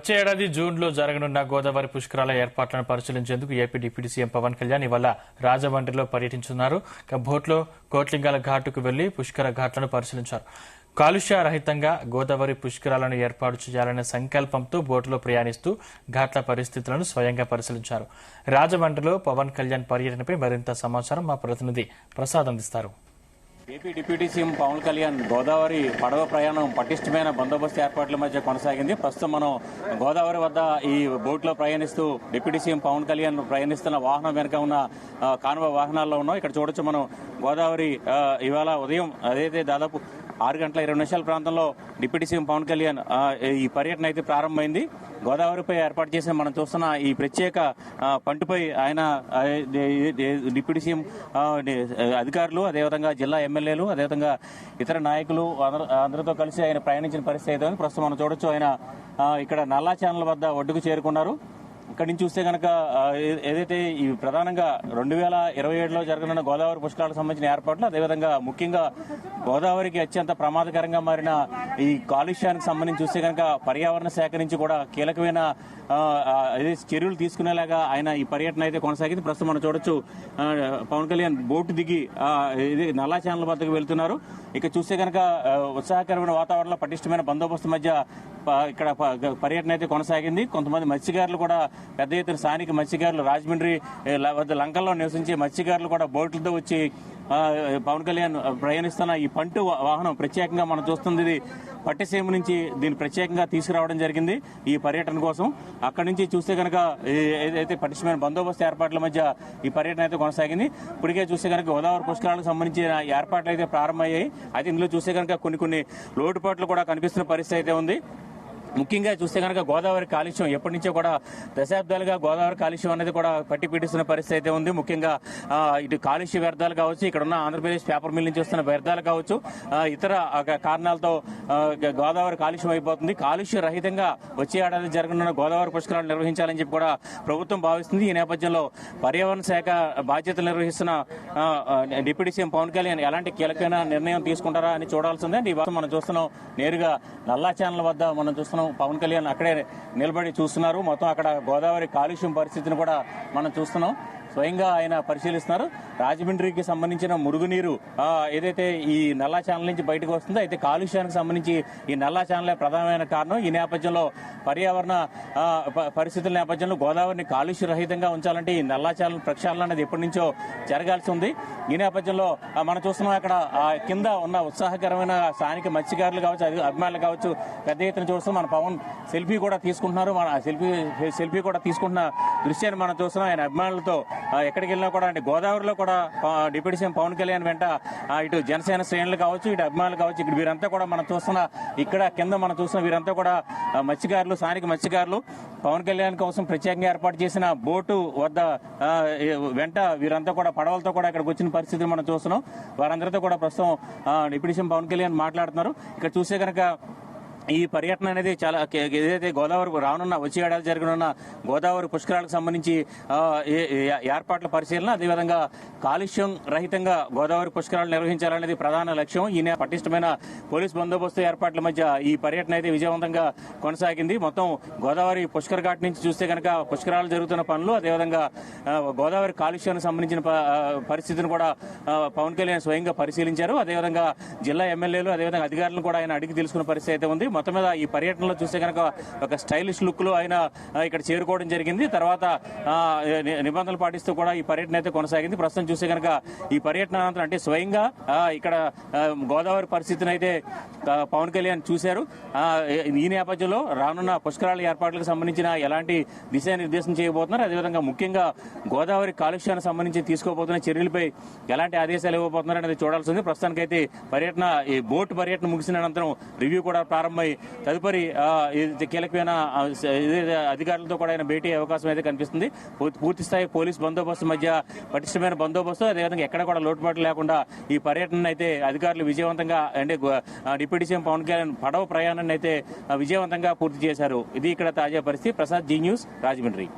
వచ్చే ఏడాది జూన్లో జరగనున్న గోదావరి పుష్కరాల ఏర్పాట్లను పరిశీలించేందుకు AP deputy CM Pawan Kalyan ఇవాళ రాజమండ్రిలో పర్యటించున్నారు. బోట్లో కోట్లింగాల ఘాటుకు వెళ్లి పుష్కర ఘాట్లను పరిశీలించారు. కాలుష్య రహితంగా గోదావరి పుష్కరాలను ఏర్పాటు చేయాలనే సంకల్పంతో బోటులో ప్రయాణిస్తూ ఘాట్ల పరిస్థితులను స్వయంగా పరిశీలించారు. రాజమండ్రిలో పవన్ కళ్యాణ్ పర్యటనపై మరింత సమాచారం మా ప్రతినిధి ప్రసాద్ అందిస్తారు. AP deputy CM Pawan Kalyan Godavari పడవ ప్రయాణం పటిష్టమైన బందోబస్తు ఏర్పాట్ల మధ్య కొనసాగింది. ప్రస్తుతం మనం గోదావరి వద్ద ఈ బోట్లో ప్రయాణిస్తూ డిప్యూటీ సీఎం పవన్ కళ్యాణ్ ప్రయాణిస్తున్న వాహనం వెనుక ఉన్న కాన్వా వాహనాల్లో ఉన్నాం. ఇక్కడ చూడొచ్చు మనం గోదావరి ఇవాళ ఉదయం అదైతే దాదాపు 6:20 ప్రాంతంలో డిప్యూటీ సీఎం పవన్ కళ్యాణ్ ఈ పర్యటన అయితే ప్రారంభమైంది. గోదావరిపై ఏర్పాటు చేసిన మనం చూస్తున్న ఈ ప్రత్యేక పంటుపై ఆయన డిప్యూటీ సీఎం అధికారులు, అదేవిధంగా జిల్లా ఎమ్మెల్యేలు, అదేవిధంగా ఇతర నాయకులు అందరితో కలిసి ఆయన ప్రయాణించిన పరిస్థితి అయితే ఉంది. ప్రస్తుతం మనం చూడొచ్చు ఆయన ఇక్కడ నల్లా ఛానల్ వద్ద ఒడ్డుకు చేరుకున్నారు. ఇక్కడి నుంచి చూస్తే కనుక ఏదైతే ఈ ప్రధానంగా 2027లో జరగనున్న గోదావరి పుష్కరాలకు సంబంధించిన ఏర్పాట్లు, అదేవిధంగా ముఖ్యంగా గోదావరికి అత్యంత ప్రమాదకరంగా మారిన ఈ కాలుష్యానికి సంబంధించి చూస్తే కనుక పర్యావరణ శాఖ నుంచి కూడా కీలకమైన చర్యలు తీసుకునేలాగా ఆయన ఈ పర్యటన అయితే కొనసాగింది. ప్రస్తుతం మనం చూడొచ్చు పవన్ కళ్యాణ్ బోటు దిగి ఇది నల్లా ఛానల్ వద్దకు వెళ్తున్నారు. ఇక చూస్తే కనుక ఉత్సాహకరమైన వాతావరణంలో పటిష్టమైన బందోబస్తు మధ్య ఇక్కడ పర్యటన అయితే కొనసాగింది. కొంతమంది మత్స్యకారులు కూడా పెద్ద ఎత్తున స్థానిక మత్స్యకారులు, రాజమండ్రి వద్ద లంకల్లో నివసించే మత్స్యకారులు కూడా బోట్లతో వచ్చి పవన్ కళ్యాణ్ ప్రయాణిస్తున్న ఈ పంటు వాహనం ప్రత్యేకంగా మనం చూస్తుంది. ఇది పట్టిసీమ నుంచి దీన్ని ప్రత్యేకంగా తీసుకురావడం జరిగింది ఈ పర్యటన కోసం. అక్కడి నుంచి చూస్తే కనుక ఏదైతే పటిష్టమైన బందోబస్తు ఏర్పాట్ల మధ్య ఈ పర్యటన అయితే కొనసాగింది. ఇప్పటికే చూస్తే కనుక గోదావరి పుష్కరాలకు సంబంధించిన ఏర్పాట్లు అయితే ప్రారంభమయ్యాయి. అయితే ఇందులో చూస్తే కనుక కొన్ని లోటుపాట్లు కూడా కనిపిస్తున్న పరిస్థితి అయితే ఉంది. ముఖ్యంగా చూస్తే కనుక గోదావరి కాలుష్యం ఎప్పటి నుంచో కూడా దశాబ్దాలుగా గోదావరి కాలుష్యం అనేది కూడా పట్టి పీడిస్తున్న పరిస్థితి అయితే ఉంది. ముఖ్యంగా ఇటు కాలుష్య వ్యర్థాలు కావచ్చు, ఇక్కడ ఉన్న ఆంధ్రప్రదేశ్ పేపర్ మిల్ నుంచి వస్తున్న వ్యర్థాలు కావచ్చు, ఇతర కారణాలతో గోదావరి కాలుష్యం అయిపోతుంది. కాలుష్య రహితంగా వచ్చే ఏడాది జరగనున్న గోదావరి పుష్కరాలు నిర్వహించాలని చెప్పి కూడా ప్రభుత్వం భావిస్తుంది. ఈ నేపథ్యంలో పర్యావరణ శాఖ బాధ్యతలు నిర్వహిస్తున్న డిప్యూటీ సీఎం పవన్ కళ్యాణ్ ఎలాంటి కీలకమైన నిర్ణయం తీసుకుంటారా అని చూడాల్సిందే. ఈ వారం మనం చూస్తున్నాం, నేరుగా నల్లా ఛానల్ వద్ద మనం చూస్తున్నాం పవన్ కళ్యాణ్ అక్కడే నిలబడి చూస్తున్నారు. మొత్తం అక్కడ గోదావరి కాలుష్యం పరిస్థితిని కూడా మనం చూస్తున్నాం. స్వయంగా ఆయన పరిశీలిస్తున్నారు. రాజమండ్రికి సంబంధించిన మురుగునీరు ఏదైతే ఈ నల్లా ఛానల్ నుంచి బయటకు వస్తుందో, అయితే కాలుష్యానికి సంబంధించి ఈ నల్లా ఛానలే ప్రధానమైన కారణం. ఈ నేపథ్యంలో పర్యావరణ పరిస్థితుల నేపథ్యంలో గోదావరిని కాలుష్య రహితంగా ఉంచాలంటే ఈ నల్లా ఛానల్ ప్రక్షాళన అనేది ఎప్పటి నుంచో జరగాల్సి ఉంది. ఈ నేపథ్యంలో మనం చూస్తున్నాం అక్కడ కింద ఉన్న ఉత్సాహకరమైన స్థానిక మత్స్యకారులు కావచ్చు, అభిమానులు కావచ్చు, పెద్ద ఎత్తున చూస్తున్నాం. మన పవన్ సెల్ఫీ కూడా తీసుకుంటున్నారు. మన సెల్ఫీ కూడా తీసుకుంటున్న దృశ్యాన్ని మనం చూస్తున్నాం. ఆయన అభిమానులతో ఎక్కడికి వెళ్ళినా కూడా, అంటే గోదావరిలో కూడా డిప్యూటీ సీఎం పవన్ కళ్యాణ్ వెంట ఇటు జనసేన శ్రేణులు కావచ్చు, ఇటు అభిమానులు కావచ్చు, ఇక్కడ వీరంతా కూడా మనం చూస్తున్న ఇక్కడ కింద మనం చూస్తున్న వీరంతా కూడా మత్స్యకారులు, స్థానిక మత్స్యకారులు. పవన్ కళ్యాణ్ కోసం ప్రత్యేకంగా ఏర్పాటు చేసిన బోటు వద్ద వెంట వీరంతా కూడా పడవలతో కూడా ఇక్కడికి వచ్చిన పరిస్థితిని మనం చూస్తున్నాం. వారందరితో కూడా ప్రస్తుతం డిప్యూటీ సీఎం పవన్ కళ్యాణ్ మాట్లాడుతున్నారు. ఇక్కడ చూస్తే కనుక ఈ పర్యటన అనేది చాలా ఏదైతే గోదావరి రానున్న వచ్చే ఏడాది జరగనున్న గోదావరి పుష్కరాలకు సంబంధించి ఏర్పాట్ల పరిశీలన, అదేవిధంగా కాలుష్యం రహితంగా గోదావరి పుష్కరాలు నిర్వహించాలనేది ప్రధాన లక్ష్యం. ఈ పటిష్టమైన పోలీస్ బందోబస్తు ఏర్పాట్ల మధ్య ఈ పర్యటన అయితే విజయవంతంగా కొనసాగింది. మొత్తం గోదావరి పుష్కర్ ఘాట్ నుంచి చూస్తే కనుక పుష్కరాలు జరుగుతున్న పనులు, అదేవిధంగా గోదావరి కాలుష్యానికి సంబంధించిన పరిస్థితిని కూడా పవన్ కళ్యాణ్ స్వయంగా పరిశీలించారు. అదేవిధంగా జిల్లా ఎమ్మెల్యేలు, అదేవిధంగా అధికారులను కూడా ఆయన అడిగి తెలుసుకున్న పరిస్థితి అయితే ఉంది. మొత్తం మీద ఈ పర్యటనలో చూస్తే కనుక ఒక స్టైలిష్ లుక్ లో ఆయన ఇక్కడ చేరుకోవడం జరిగింది. తర్వాత నిబంధనలు పాటిస్తూ కూడా ఈ పర్యటన అయితే కొనసాగింది. ప్రస్తుతం చూస్తే కనుక ఈ పర్యటన అనంతరం అంటే స్వయంగా ఇక్కడ గోదావరి పరిస్థితిని అయితే పవన్ కళ్యాణ్ చూశారు. ఈ నేపథ్యంలో రానున్న పుష్కరాల ఏర్పాట్లకు సంబంధించిన ఎలాంటి దిశానిర్దేశం చేయబోతున్నారు, అదేవిధంగా ముఖ్యంగా గోదావరి కాలుష్యానికి సంబంధించి తీసుకోబోతున్న చర్యలపై ఎలాంటి ఆదేశాలు ఇవ్వబోతున్నారు అనేది చూడాల్సింది. ప్రస్తుతానికైతే పర్యటన ఈ బోటు పర్యటన ముగిసిన అనంతరం రివ్యూ కూడా ప్రారంభమై తదుపరి కీలకమైన అధికారులతో కూడా ఆయన భేటీ అవకాశం అయితే కనిపిస్తుంది. పూర్తిస్థాయి పోలీస్ బందోబస్తు మధ్య పటిష్టమైన బందోబస్తు, అదేవిధంగా ఎక్కడ కూడా లోటుపాట్లు లేకుండా ఈ పర్యటన అయితే అధికారులు విజయవంతంగా, అంటే డిప్యూటీ సీఎం పవన్ కళ్యాణ్ పడవ ప్రయాణాన్ని అయితే విజయవంతంగా పూర్తి చేశారు. ఇది ఇక్కడ తాజా పరిస్థితి. ప్రసాద్, జీ న్యూస్, రాజమండ్రి.